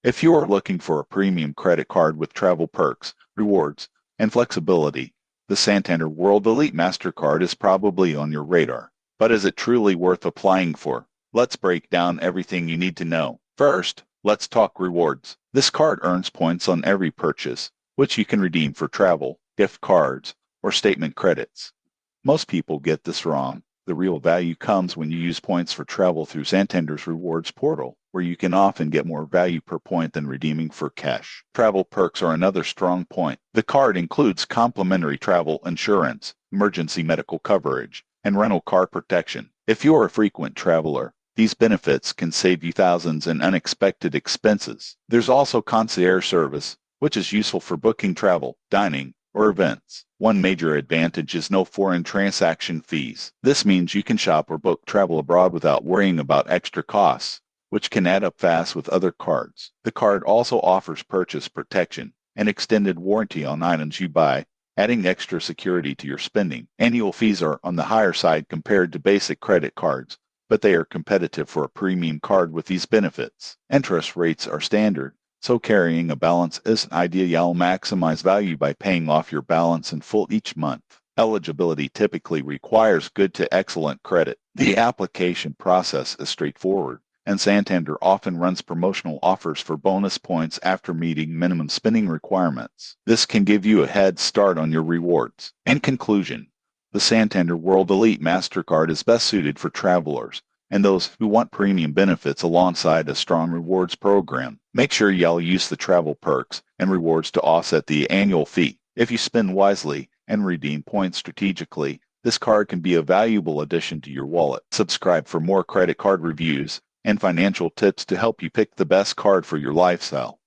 If you are looking for a premium credit card with travel perks, rewards, and flexibility, the Santander World Elite MasterCard is probably on your radar. But is it truly worth applying for? Let's break down everything you need to know. First, let's talk rewards. This card earns points on every purchase, which you can redeem for travel, gift cards, or statement credits. Most people get this wrong. The real value comes when you use points for travel through Santander's rewards portal, where you can often get more value per point than redeeming for cash. Travel perks are another strong point. The card includes complimentary travel insurance, emergency medical coverage, and rental car protection. If you're a frequent traveler, these benefits can save you thousands in unexpected expenses. There's also concierge service, which is useful for booking travel, dining, or events. One major advantage is no foreign transaction fees. This means you can shop or book travel abroad without worrying about extra costs, which can add up fast with other cards. The card also offers purchase protection and extended warranty on items you buy, adding extra security to your spending. Annual fees are on the higher side compared to basic credit cards, but they are competitive for a premium card with these benefits. Interest rates are standard, so carrying a balance is an idea. You'll maximize value by paying off your balance in full each month. Eligibility typically requires good to excellent credit. The application process is straightforward, and Santander often runs promotional offers for bonus points after meeting minimum spending requirements. This can give you a head start on your rewards. In conclusion, the Santander World Elite MasterCard is best suited for travelers and those who want premium benefits alongside a strong rewards program. Make sure you'll use the travel perks and rewards to offset the annual fee. If you spend wisely and redeem points strategically, this card can be a valuable addition to your wallet. Subscribe for more credit card reviews and financial tips to help you pick the best card for your lifestyle.